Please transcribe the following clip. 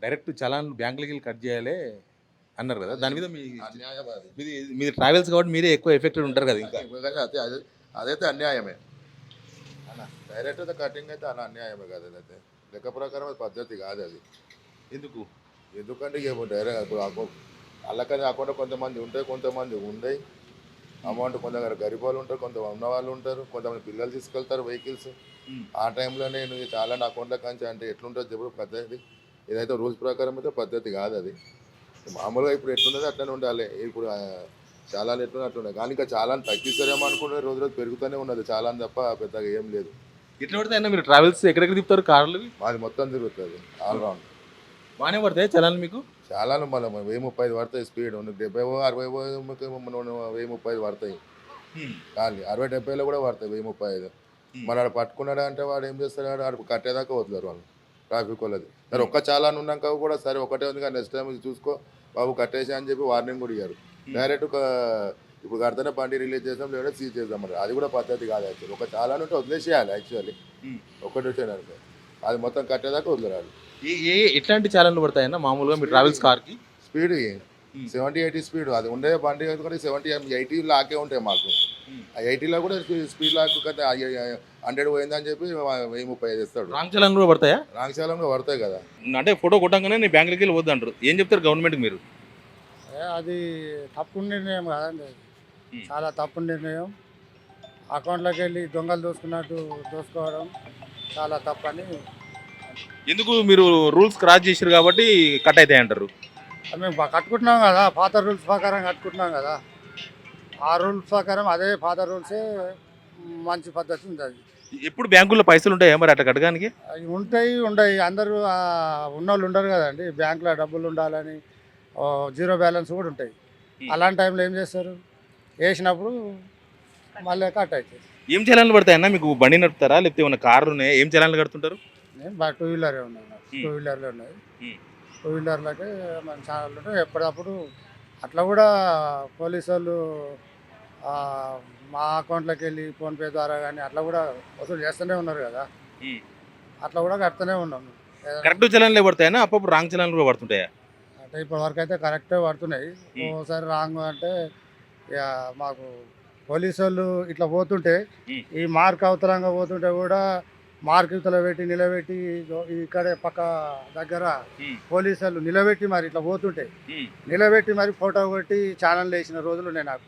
Direct challan బ్యాంకులకి వెళ్ళి cut చేయాలి అన్నారు కదా, దాని మీద మీ అన్యాయం అది. మీది మీది ట్రావెల్స్ కాబట్టి మీరే ఎక్కువ ఎఫెక్టెడ్ ఉంటారు కదా ఇంకా. నిజంగా అదైతే అన్యాయమే అన్న. డైరెక్ట్ కటింగ్ అయితే అలా అన్యాయమే కదా అదైతే. లెక్క ప్రకారం అది పద్ధతి కాదు అది. ఎందుకు? ఎందుకంటే ఇక డైరెక్ట్ ఇప్పుడు అల్లకని కాకుండా కొంతమంది ఉంటాయి, కొంతమంది ఉండయి. అమౌంట్ కొందరు గరీబ్ వాళ్ళు ఉంటారు, కొంత ఉన్న వాళ్ళు ఉంటారు, కొంతమంది పిల్లలు తీసుకెళ్తారు వెహికల్స్. ఆ టైంలోనే నువ్వు చాలా నా అకౌంట్లో కంచి అంటే ఎట్లుంటుంది చెప్పు పద్ధతి. ఇదైతే రూల్స్ ప్రకారం అయితే పద్ధతి కాదు అది. మామూలుగా ఇప్పుడు ఎట్లున్నది అట్లనే ఉండాలి. ఇప్పుడు చాలా ఎట్లున్నా అట్లున్నాయి, కానీ ఇంకా చాలా తగ్గిస్తారేమో అనుకుంటే రోజు రోజు పెరుగుతూనే ఉన్నది చాలా తప్ప పెద్దగా ఏం లేదు. ఎట్లా పడితే అయినా మీరు ట్రావెల్స్ ఎక్కడెక్కడ తిప్పుతారు కార్లు? మాది మొత్తం తిరుగుతుంది ఆల్రౌండ్. బాగానే పడతాయి చలాన్ మీకు? చాలా మళ్ళీ 1035 పడతాయి స్పీడ్. 70 60 1035 పడతాయి ఖాళీ. 60 70లో కూడా పడతాయి 1035. మరి ఆడు పట్టుకున్నాడు అంటే వాడు ఏం చేస్తాడు, ఆడు కట్టేదాకా వదలరు వాళ్ళు ట్రాఫిక్ వాళ్ళది. సరే ఒక్క చాలాన్ ఉన్నాక కూడా సరే ఒకటే ఉంది కానీ నెక్స్ట్ టైం చూసుకో బాబు కట్టేసి అని చెప్పి వార్నింగ్ కూడా ఇయ్యారు. డైరెక్ట్ ఇప్పుడు కడితేనే బండి రిలీజ్ చేద్దాం లేదా సీజ్ చేద్దాం మరి. అది కూడా పద్ధతి కాదు యాక్చువల్లీ. ఒక చాలా ఉంటే వదిలేసేయాలి యాక్చువల్లీ. ఒకటి వచ్చేదానికి అది మొత్తం కట్టేదాకా వదిలేరాలి. ఎట్లాంటి చాలన్లు పడతాయన్న మామూలుగా మీ ట్రావెల్స్ కార్కి? స్పీడ్ 70 80 స్పీడ్ అది ఉండే బండి కూడా 70 80 లాకే ఉంటాయి మాకు. ఆ 80లో కూడా స్పీడ్ లాక్ కదా 100 పోయిందని చెప్పి 1035 ఇస్తాడు. రాంగ్ చలాన్ కూడా పడతాయా? రాంగశాలంలో పడతాయి కదా. అంటే ఫోటో కొట్టంగానే నీ బ్యాంకులకి వెళ్ళి వద్దు అంటారు, ఏం చెప్తారు గవర్నమెంట్కి మీరు? అది తప్పు నిర్ణయం కదండి. చాలా తప్పు నిర్ణయం. అకౌంట్లోకి వెళ్ళి దొంగలు దోసుకున్నట్టు దోసుకోవడం చాలా తప్పని. ఎందుకు? మీరు రూల్స్ క్రాస్ చేసారు కాబట్టి కట్ అవుతాయి అంటారు. మేము కట్టుకుంటున్నాం కదా, పాత రూల్స్ ప్రకారం కట్టుకుంటున్నాం కదా. ఆ రూల్స్ ప్రకారం అదే పాత రూల్సే మంచి పద్ధతి ఉంటుంది. ఎప్పుడు బ్యాంకుల్లో పైసలు ఉంటాయా మరి అట్లా కట్టడానికి? అవి ఉంటాయి ఉండయి. అందరూ ఉన్నోళ్ళు ఉండరు కదండి, బ్యాంకులో డబ్బులు ఉండాలని జీరో బ్యాలెన్స్ కూడా ఉంటాయి. అలాంటి టైంలో ఏం చేస్తారు, వేసినప్పుడు మళ్ళీ కట్ అవుతుంది. ఏం చలాన్లు పడతాయన్నా మీకు? బండి నడుపుతారా లేకపోతే ఏమైనా కార్లు ఉన్నాయా? ఏం చలాన్లు కడుతుంటారు? నేను టూ వీలరే ఉన్నాయి, టూ వీలర్లే ఉన్నాయి. టూ వీలర్లకే మన ఛానల్ ఉంటాయి. ఎప్పటికప్పుడు అట్లా కూడా పోలీసు వాళ్ళు మా అకౌంట్లోకి వెళ్ళి ఫోన్పే ద్వారా కానీ అట్లా కూడా వసూలు చేస్తూనే ఉన్నారు కదా. అట్లా కూడా కడుతూనే ఉన్నాం. కరెక్ట్ చలాన్లే పడతాయన్నా అప్పుడు రాంగ్ చలాన్లు కూడా పడుతుంటాయా? అంటే ఇప్పటి వరకు అయితే కరెక్టే పడుతున్నాయి. ఓసారి రాంగ్ అంటే ఇక మాకు పోలీసు వాళ్ళు ఇట్లా పోతుంటే ఈ మార్క్ అవతలంగా పోతుంటే కూడా మార్క్ ఇవతల పెట్టి నిలబెట్టి ఇక్కడే పక్క దగ్గర పోలీసు వాళ్ళు నిలబెట్టి మరి ఇట్లా పోతుంటే నిలబెట్టి మరి ఫోటో కొట్టి ఛానల్ వేసిన రోజులు ఉన్నాయి నాకు.